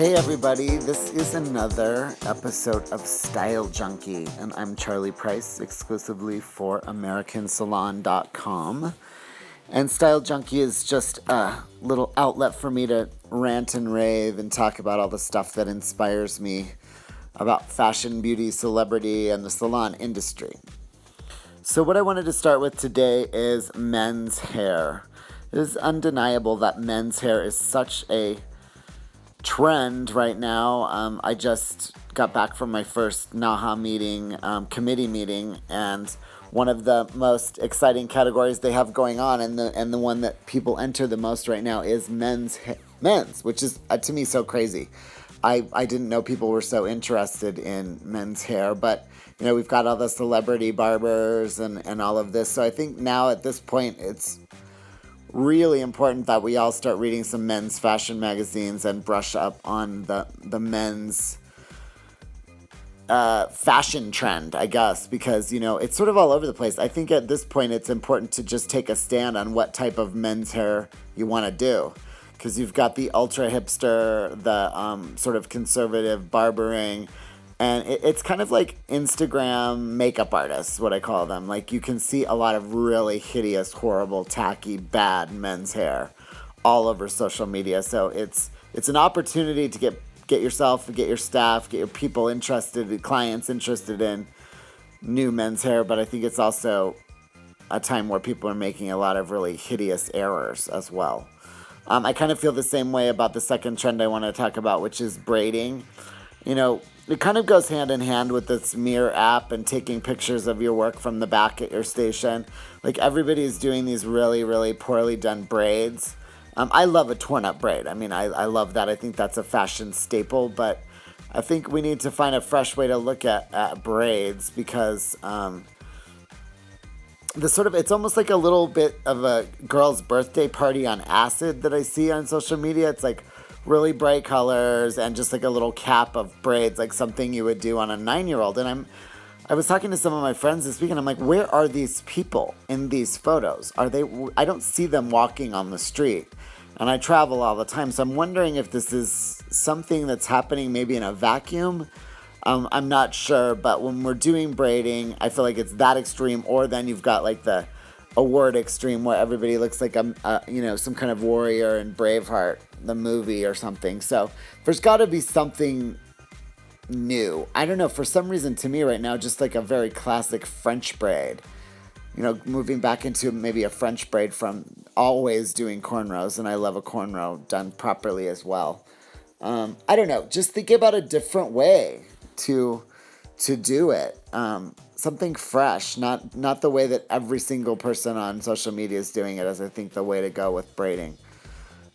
Hey everybody, this is another episode of Style Junkie, and I'm Charlie Price, exclusively for AmericanSalon.com. And Style Junkie is just a little outlet for me to rant and rave and talk about all the stuff that inspires me about fashion, beauty, celebrity, and the salon industry. So what I wanted to start with today is men's hair. It is undeniable that men's hair is such a trend right now. I just got back from my first NAHA meeting, committee meeting, and one of the most exciting categories they have going on, and the one that people enter the most right now is men's, which is to me so crazy. I didn't know people were so interested in men's hair, but you know, we've got all the celebrity barbers and all of this. So I think now at this point it's really important that we all start reading some men's fashion magazines and brush up on the men's fashion trend, I guess, because, you know, it's sort of all over the place. I think at this point it's important to just take a stand on what type of men's hair you want to do, because you've got the ultra hipster, the sort of conservative barbering, and it's kind of like Instagram makeup artists, what I call them. Like, you can see a lot of really hideous, horrible, tacky, bad men's hair all over social media. So it's an opportunity to get yourself, get your staff, get your people interested, clients interested in new men's hair. But I think it's also a time where people are making a lot of really hideous errors as well. I kind of feel the same way about the second trend I want to talk about, which is braiding. You know, it kind of goes hand in hand with this Mirror app and taking pictures of your work from the back at your station. Like, everybody's doing these really, really poorly done braids. I love a torn up braid. I mean, I love that. I think that's a fashion staple, but I think we need to find a fresh way to look at braids, because it's almost like a little bit of a girl's birthday party on acid that I see on social media. It's like really bright colors and just like a little cap of braids, like something you would do on a 9-year-old. And I was talking to some of my friends this week, and I'm like, where are these people in these photos? I don't see them walking on the street, and I travel all the time. So I'm wondering if this is something that's happening maybe in a vacuum. I'm not sure, but when we're doing braiding, I feel like it's that extreme, or then you've got like the award extreme where everybody looks like some kind of warrior in Braveheart, the movie, or something. So there's got to be something new. I don't know, for some reason to me right now, just like a very classic French braid, you know, moving back into maybe a French braid from always doing cornrows, and I love a cornrow done properly as well. I don't know, just think about a different way to do it. Something fresh, not the way that every single person on social media is doing it, as I think the way to go with braiding.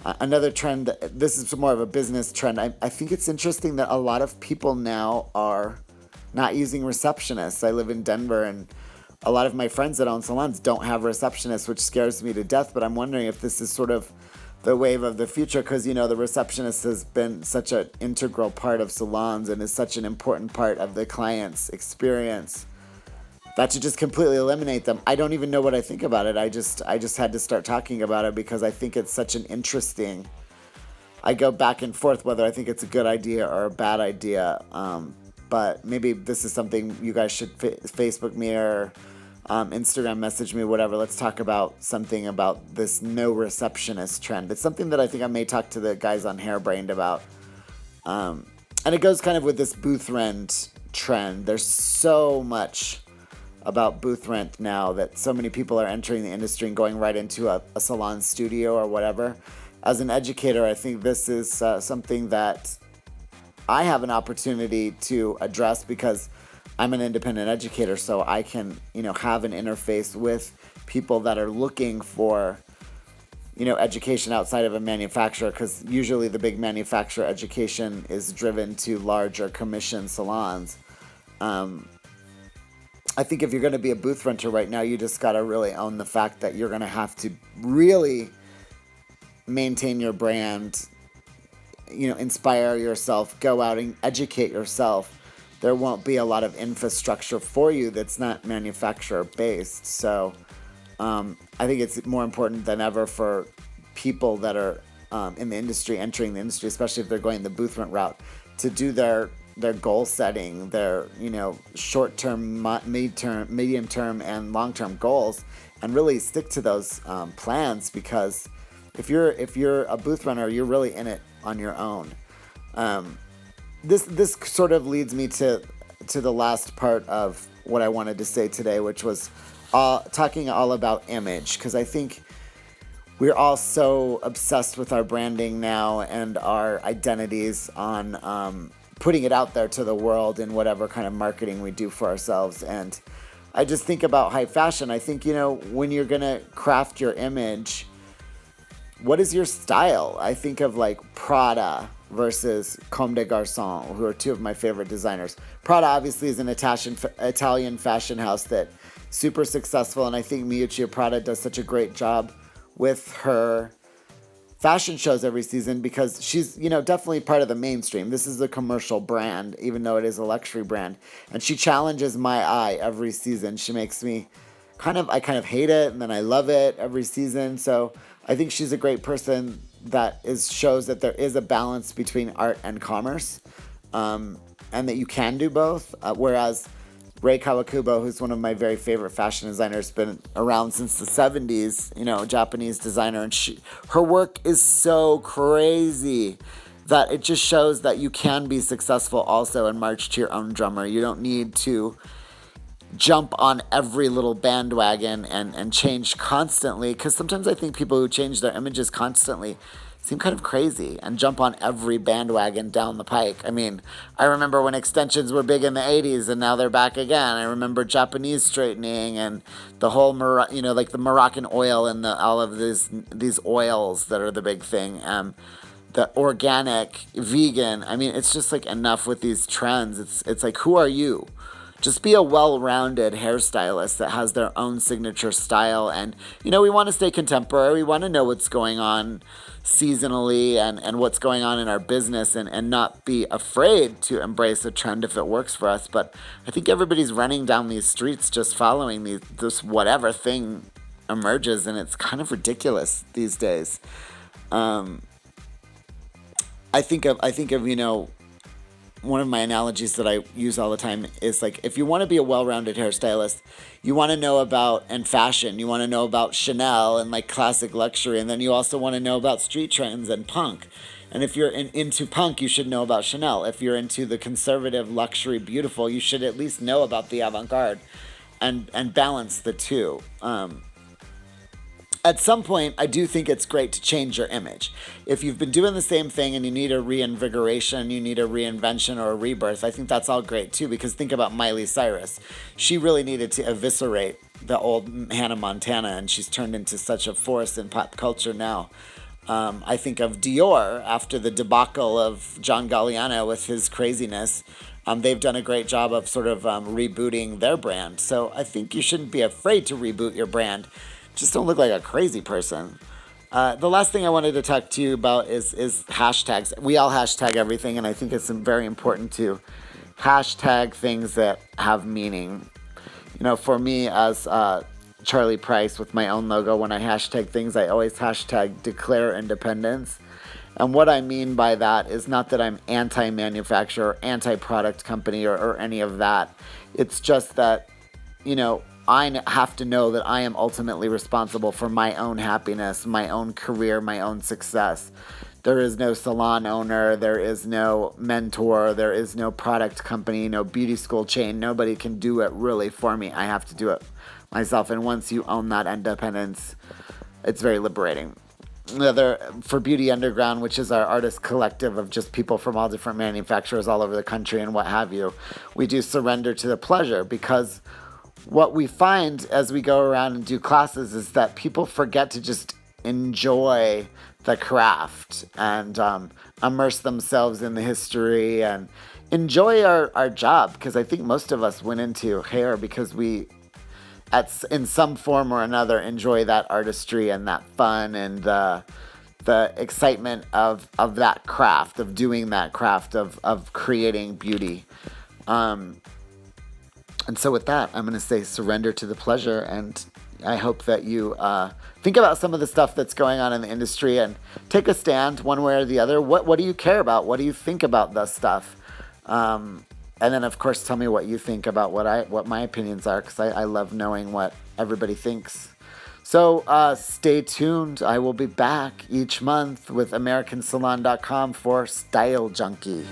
Another trend, this is more of a business trend. I think it's interesting that a lot of people now are not using receptionists. I live in Denver, and a lot of my friends that own salons don't have receptionists, which scares me to death. But I'm wondering if this is sort of the wave of the future, because, you know, the receptionist has been such an integral part of salons and is such an important part of the client's experience, that to just completely eliminate them, I don't even know what I think about it. I just had to start talking about it because I think it's such an interesting, I go back and forth whether I think it's a good idea or a bad idea. But maybe this is something you guys should Facebook me or Instagram message me, whatever. Let's talk about something about this no receptionist trend. It's something that I think I may talk to the guys on Hairbrained about. And it goes kind of with this booth rent trend. There's so much about booth rent now that so many people are entering the industry and going right into a salon studio or whatever. As an educator, I think this is something that I have an opportunity to address, because I'm an independent educator, so I can, you know, have an interface with people that are looking for, you know, education outside of a manufacturer, because usually the big manufacturer education is driven to larger commission salons. I think if you're going to be a booth renter right now, you just got to really own the fact that you're going to have to really maintain your brand, you know, inspire yourself, go out and educate yourself. There won't be a lot of infrastructure for you that's not manufacturer based. So I think it's more important than ever for people that are in the industry, entering the industry, especially if they're going the Boothman route, to do their goal setting, their short term, medium term, and long term goals, and really stick to those plans. Because if you're a booth runner, you're really in it on your own. This sort of leads me to the last part of what I wanted to say today, which was talking all about image, because I think we're all so obsessed with our branding now and our identities on putting it out there to the world in whatever kind of marketing we do for ourselves. And I just think about high fashion. I think, when you're going to craft your image, what is your style? I think of like Prada versus Comme des Garçons, who are two of my favorite designers. Prada obviously is an Italian fashion house that super successful, and I think Miuccia Prada does such a great job with her fashion shows every season, because she's, definitely part of the mainstream. This is a commercial brand, even though it is a luxury brand. And she challenges my eye every season. She makes me I kind of hate it, and then I love it every season. So I think she's a great person that shows that there is a balance between art and commerce, and that you can do both. Whereas Rei Kawakubo, who's one of my very favorite fashion designers, been around since the 70s, Japanese designer, and her work is so crazy that it just shows that you can be successful also and march to your own drummer. You don't need to jump on every little bandwagon and change constantly, because sometimes I think people who change their images constantly seem kind of crazy and jump on every bandwagon down the pike. I mean, I remember when extensions were big in the 80s, and now they're back again. I remember Japanese straightening and the whole, like the Moroccan oil and all of these oils that are the big thing. The organic, vegan. I mean, it's just like enough with these trends. It's like, who are you? Just be a well-rounded hairstylist that has their own signature style. And, we want to stay contemporary. We want to know what's going on seasonally and what's going on in our business, and not be afraid to embrace a trend if it works for us. But I think everybody's running down these streets just following this whatever thing emerges, and it's kind of ridiculous these days. I think of one of my analogies that I use all the time is like, if you want to be a well-rounded hairstylist, you want to know about fashion, you want to know about Chanel and like classic luxury, and then you also want to know about street trends and punk. And if you're into punk, you should know about Chanel. If you're into the conservative, luxury, beautiful, you should at least know about the avant-garde, and balance the two. At some point, I do think it's great to change your image. If you've been doing the same thing and you need a reinvigoration, you need a reinvention or a rebirth, I think that's all great too, because think about Miley Cyrus. She really needed to eviscerate the old Hannah Montana, and she's turned into such a force in pop culture now. I think of Dior after the debacle of John Galliano with his craziness. They've done a great job of sort of rebooting their brand. So I think you shouldn't be afraid to reboot your brand. Just don't look like a crazy person. The last thing I wanted to talk to you about is hashtags. We all hashtag everything, and I think it's very important to hashtag things that have meaning. For me as Charlie Price with my own logo, when I hashtag things, I always hashtag declare independence. And what I mean by that is not that I'm anti-manufacturer or anti-product company or any of that. It's just that, I have to know that I am ultimately responsible for my own happiness, my own career, my own success. There is no salon owner, there is no mentor, there is no product company, no beauty school chain. Nobody can do it really for me. I have to do it myself. And once you own that independence, it's very liberating. For Beauty Underground, which is our artist collective of just people from all different manufacturers all over the country and what have you, we do surrender to the pleasure, because what we find as we go around and do classes is that people forget to just enjoy the craft and immerse themselves in the history and enjoy our job. Because I think most of us went into hair because we, in some form or another, enjoy that artistry and that fun and the excitement of that craft, of doing that craft, of creating beauty. And so with that, I'm going to say surrender to the pleasure and I hope that you think about some of the stuff that's going on in the industry and take a stand one way or the other. What do you care about? What do you think about this stuff? And then, of course, tell me what you think about what my opinions are, because I love knowing what everybody thinks. So stay tuned. I will be back each month with AmericanSalon.com for Style Junkie.